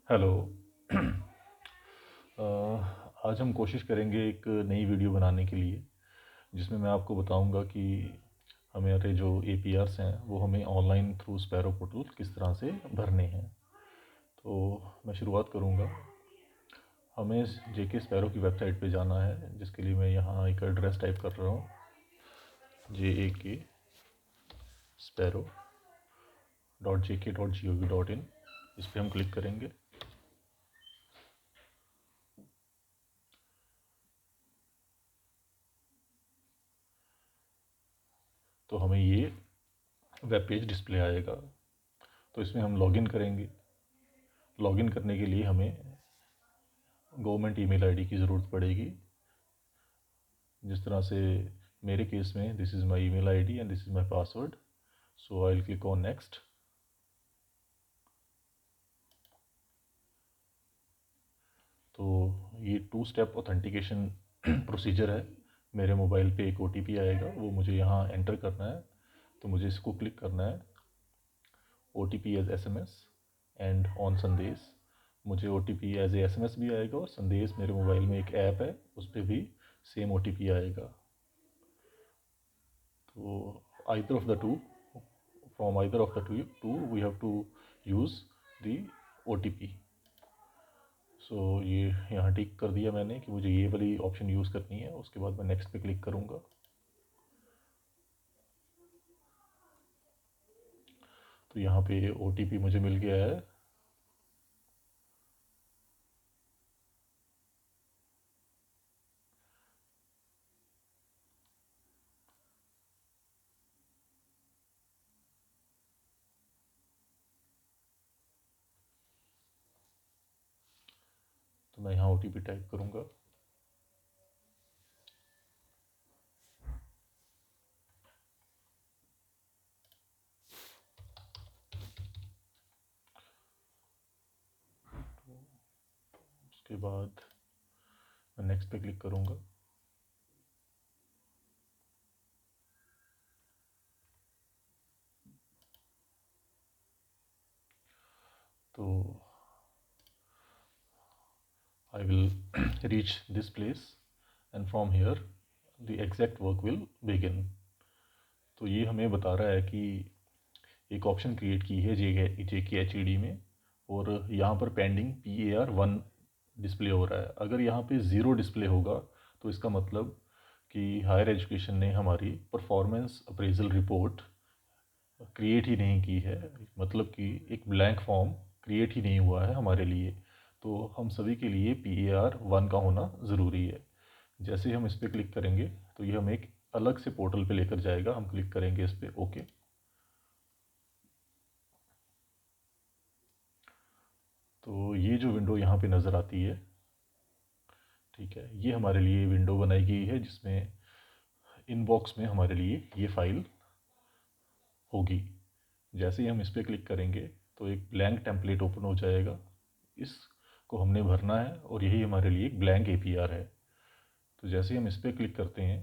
Hello. आज हम कोशिश करेंगे एक नई वीडियो बनाने के लिए, जिसमें मैं आपको बताऊंगा कि हमारे जो APRs हैं वो हमें ऑनलाइन थ्रू स्पैरो पोर्टल किस तरह से भरने हैं। तो मैं शुरुआत करूंगा। हमें JK स्पैरो की वेबसाइट पे जाना है, जिसके लिए मैं यहाँ एक एड्रेस टाइप कर रहा हूँ, JK स्पैरो .jk.gov.in। इस पर हम क्लिक करेंगे। तो हमें ये वेब पेज डिस्प्ले आएगा। तो इसमें हम लॉगिन करेंगे। लॉगिन करने के लिए हमें गवर्नमेंट ईमेल आईडी की ज़रूरत पड़ेगी। जिस तरह से मेरे केस में this is my email ID and this is my password. So I will click on next. तो ये 2 स्टेप ऑथेंटिकेशन प्रोसीजर है। मेरे मोबाइल पे एक OTP आएगा, वो मुझे यहाँ एंटर करना है। तो मुझे इसको क्लिक करना है, OTP as SMS and on Sandes. मुझे OTP एज SMS भी आएगा, और संदेश मेरे मोबाइल में एक ऐप है, उस पर भी सेम OTP आएगा। तो either of the two, from either of the two we have to use the OTP। सो ये यहाँ टिक कर दिया मैंने कि मुझे ये वाली ऑप्शन यूज़ करनी है। उसके बाद मैं नेक्स्ट पे क्लिक करूँगा। तो यहाँ पे OTP मुझे मिल गया है। तो मैं यहाँ OTP टाइप करूँगा। उसके बाद मैं नेक्स्ट पे क्लिक करूँगा। तो I will reach this place and from here the exact work will begin। तो ये हमें बता रहा है कि एक ऑप्शन क्रिएट की है JK में, और यहाँ पर पेंडिंग PAR1 डिस्प्ले हो रहा है। अगर यहाँ पे 0 डिस्प्ले होगा तो इसका मतलब कि हायर एजुकेशन ने हमारी परफॉर्मेंस अप्रेजल रिपोर्ट क्रिएट ही नहीं की है, मतलब कि एक ब्लैंक फॉर्म क्रिएट ही नहीं हुआ है हमारे लिए। तो हम सभी के लिए PAR1 का होना ज़रूरी है। जैसे ही हम इस पर क्लिक करेंगे तो ये हमें एक अलग से पोर्टल पे लेकर जाएगा। हम क्लिक करेंगे इस पर, ओके। तो ये जो विंडो यहाँ पे नज़र आती है, ठीक है, ये हमारे लिए विंडो बनाई गई है, जिसमें इनबॉक्स में हमारे लिए ये फाइल होगी। जैसे ही हम इस पर क्लिक करेंगे तो एक ब्लैंक टेम्पलेट ओपन हो जाएगा। इसको हमने भरना है, और यही हमारे लिए एक ब्लैंक APR है। तो जैसे ही हम इस पर क्लिक करते हैं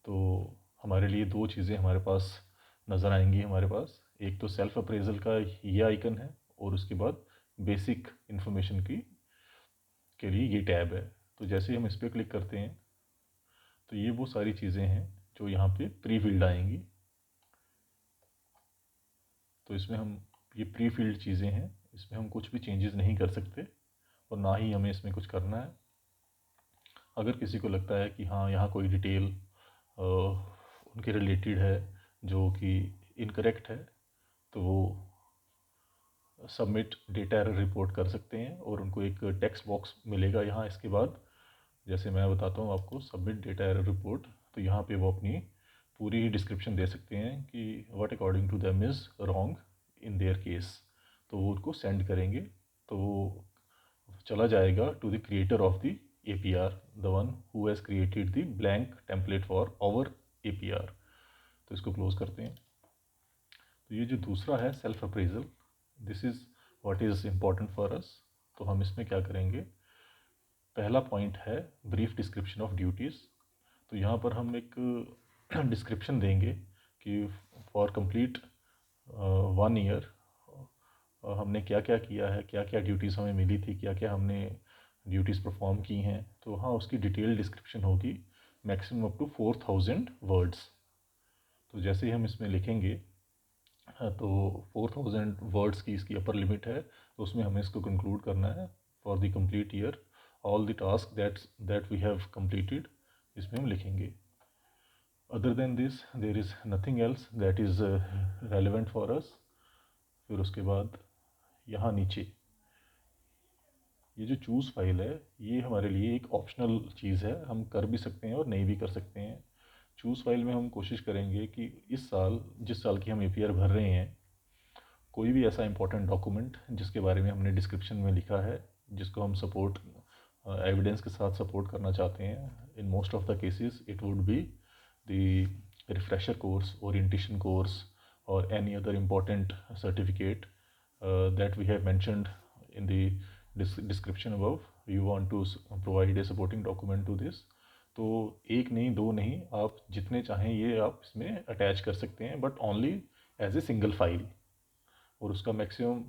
तो हमारे लिए 2 चीज़ें हमारे पास नज़र आएंगी। हमारे पास एक तो सेल्फ अप्रेजल का ये आइकन है, और उसके बाद बेसिक इन्फॉर्मेशन की के लिए ये टैब है। तो जैसे ही हम इस पर क्लिक करते हैं तो ये वो सारी चीज़ें हैं जो यहाँ पे प्री फिल्ड आएंगी। तो इसमें हम ये प्री फिल्ड चीज़ें हैं, इसमें हम कुछ भी चेंजेस नहीं कर सकते, और ना ही हमें इसमें कुछ करना है। अगर किसी को लगता है कि हाँ यहाँ कोई डिटेल उनके रिलेटेड है जो कि इनकरेक्ट है, तो वो सबमिट डेटा एरर रिपोर्ट कर सकते हैं, और उनको एक टेक्स्ट बॉक्स मिलेगा यहाँ। इसके बाद जैसे मैं बताता हूँ आपको सबमिट डेटा एरर रिपोर्ट, तो यहाँ पे वो अपनी पूरी ही डिस्क्रिप्शन दे सकते हैं कि what according to them is wrong in their case. तो वो उनको सेंड करेंगे, तो वो चला जाएगा to the creator of the APR, the one who has created the blank template for our APR। तो इसको क्लोज करते हैं। तो ये जो दूसरा है self appraisal, this is what is important for us. तो हम इसमें क्या करेंगे, पहला पॉइंट है ब्रीफ डिस्क्रिप्शन ऑफ ड्यूटीज़। तो यहाँ पर हम एक डिस्क्रिप्शन देंगे कि फॉर कंप्लीट 1 ईयर हमने क्या क्या किया है, क्या क्या ड्यूटीज़ हमें मिली थी, क्या क्या हमने ड्यूटीज़ परफॉर्म की हैं। तो हाँ, उसकी डिटेल डिस्क्रिप्शन होगी, मैक्सिमम अप टू 4000 वर्ड्स। तो जैसे ही हम इसमें लिखेंगे, तो 4000 वर्ड्स की इसकी अपर लिमिट है, तो उसमें हमें इसको कंक्लूड करना है for the complete year all the task that we have completed, इसमें हम लिखेंगे। Other than this there is nothing else that is relevant for us. फिर उसके बाद यहाँ नीचे ये जो चूज़ फाइल है, ये हमारे लिए एक ऑप्शनल चीज़ है, हम कर भी सकते हैं और नहीं भी कर सकते हैं। चूज़ फाइल में हम कोशिश करेंगे कि इस साल, जिस साल की हम APR भर रहे हैं, कोई भी ऐसा इंपॉर्टेंट डॉक्यूमेंट जिसके बारे में हमने डिस्क्रिप्शन में लिखा है, जिसको हम सपोर्ट एविडेंस के साथ सपोर्ट करना चाहते हैं, in most of the cases it would be the refresher course, orientation course, और any other important certificate that we have mentioned in the description above. You want to provide a supporting document to this. तो एक नहीं, दो नहीं, आप जितने चाहें ये आप इसमें अटैच कर सकते हैं, but only as a single file, और उसका मैक्सिमम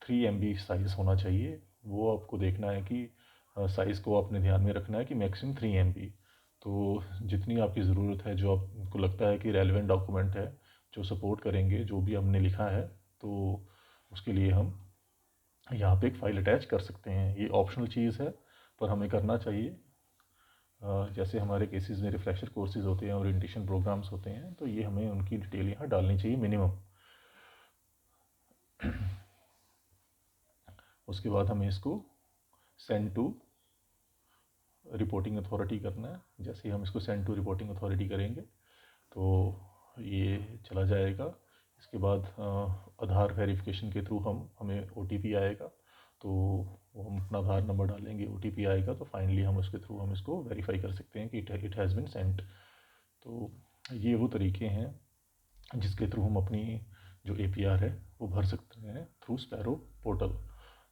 3 MB साइज़ होना चाहिए। वो आपको देखना है कि साइज़ को अपने ध्यान में रखना है कि मैक्सिमम 3 MB। तो जितनी आपकी ज़रूरत है, जो आपको लगता है कि रेलिवेंट डॉक्यूमेंट है, जो सपोर्ट करेंगे जो भी हमने लिखा है, तो उसके लिए हम यहाँ पे एक फ़ाइल अटैच कर सकते हैं। ये ऑप्शनल चीज़ है, पर हमें करना चाहिए। जैसे हमारे केसेस में रिफ्रेशर कोर्सेज होते हैं, ओरिएंटेशन प्रोग्राम्स होते हैं, तो ये हमें उनकी डिटेल यहाँ डालनी चाहिए मिनिमम। उसके बाद हमें इसको सेंड टू रिपोर्टिंग अथॉरिटी करना है। जैसे ही हम इसको सेंड टू रिपोर्टिंग अथॉरिटी करेंगे, तो ये चला जाएगा। इसके बाद आधार वेरिफिकेशन के थ्रू हमें OTP आएगा, तो वो हम अपना आधार नंबर डालेंगे, OTP आएगा, तो फाइनली हम उसके थ्रू हम इसको वेरीफाई कर सकते हैं कि इट हैज़ बिन सेंट। तो ये वो तरीके हैं जिसके थ्रू हम अपनी जो APR है वो भर सकते हैं थ्रू स्पैरो पोर्टल।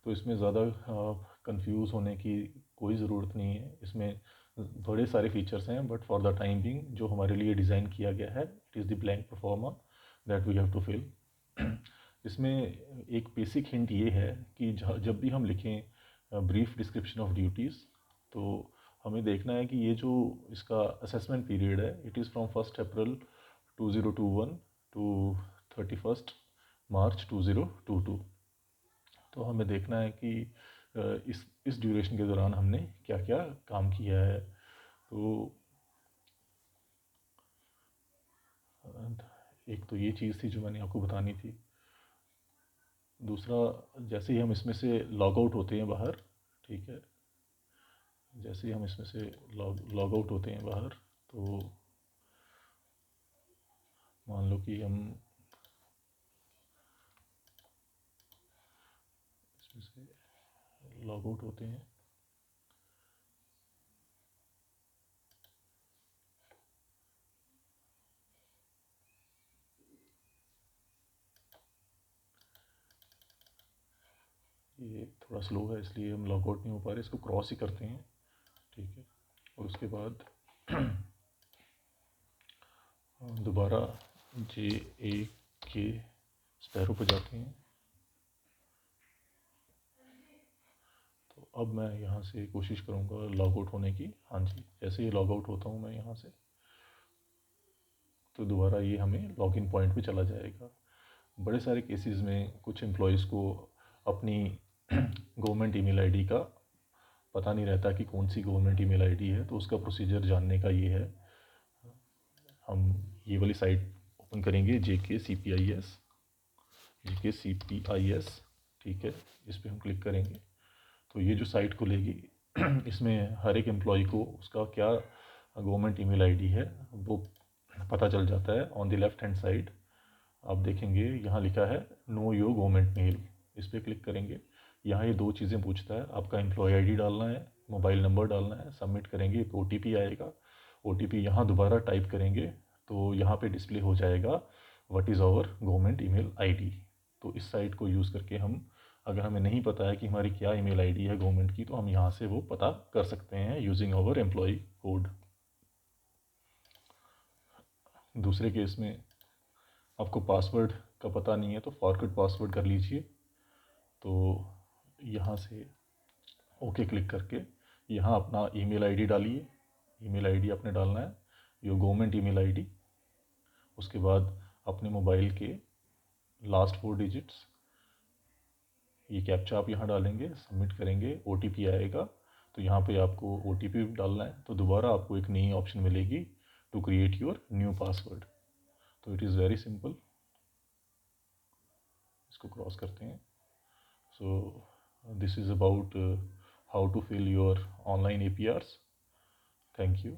तो इसमें ज़्यादा कंफ्यूज होने की कोई ज़रूरत नहीं है। इसमें बड़े सारे फीचर्स हैं, but for the time being जो हमारे लिए डिज़ाइन किया गया है, it is the blank proforma that we have to fill. इसमें एक बेसिक हिंट ये है कि जब भी हम लिखें ब्रीफ डिस्क्रिप्शन ऑफ ड्यूटीज़, तो हमें देखना है कि ये जो इसका असेसमेंट पीरियड है, it is from 1 April 2021 to 31 March 2022। तो हमें देखना है कि इस ड्यूरेशन के दौरान हमने क्या क्या काम किया है। तो एक तो ये चीज़ थी जो मैंने आपको बतानी थी। दूसरा, जैसे ही हम इसमें से लॉग आउट होते हैं बाहर, ठीक है, जैसे ही हम इसमें से लॉग आउट होते हैं बाहर, तो मान लो कि हम इसमें से लॉग आउट होते हैं, ये थोड़ा स्लो है इसलिए हम लॉग आउट नहीं हो पा रहे, इसको क्रॉस ही करते हैं, ठीक है। और उसके बाद दोबारा JAK स्पैरो पर जाते हैं। तो अब मैं यहाँ से कोशिश करूँगा लॉग आउट होने की। हाँ जी, जैसे ही लॉग आउट होता हूँ मैं यहाँ से, तो दोबारा ये हमें लॉगिन पॉइंट पे चला जाएगा। बड़े सारे केसेस में कुछ एम्प्लॉयज़ को अपनी गवर्नमेंट ईमेल आईडी का पता नहीं रहता कि कौन सी गवर्नमेंट ईमेल आईडी है, तो उसका प्रोसीजर जानने का ये है। हम ये वाली साइट ओपन करेंगे, JKCPIS, ठीक है, इस पर हम क्लिक करेंगे, तो ये जो साइट खुलेगी इसमें हर एक एम्प्लॉय को उसका क्या गवर्नमेंट ईमेल आईडी है वो पता चल जाता है। On the left hand side आप देखेंगे यहाँ लिखा है नो योर गवर्नमेंट मेल, इस पर क्लिक करेंगे। यहाँ ये दो चीज़ें पूछता है, आपका एम्प्लॉय आईडी डालना है, मोबाइल नंबर डालना है, सबमिट करेंगे, एक OTP आएगा। OTP यहाँ दोबारा टाइप करेंगे, तो यहाँ पे डिस्प्ले हो जाएगा what is our government email ID. तो इस साइट को यूज़ करके हम, अगर हमें नहीं पता है कि हमारी क्या ईमेल आईडी है गवर्नमेंट की, तो हम यहाँ से वो पता कर सकते हैं यूजिंग आवर एम्प्लॉय कोड। दूसरे केस में आपको पासवर्ड का पता नहीं है तो फॉरगेट पासवर्ड कर लीजिए। तो यहाँ से ओके क्लिक करके यहाँ अपना ईमेल आईडी डालिए। ईमेल आईडी आपने डालना है योर गवर्नमेंट ईमेल आईडी। उसके बाद अपने मोबाइल के लास्ट 4 डिजिट्स, ये कैप्चा आप यहाँ डालेंगे, सबमिट करेंगे, ओटीपी आएगा। तो यहाँ पे आपको ओटीपी डालना है। तो दोबारा आपको एक नई ऑप्शन मिलेगी to create your new password. तो इट इज़ वेरी सिंपल। इसको क्रॉस करते हैं। So this is about how to fill your online APRs. Thank you.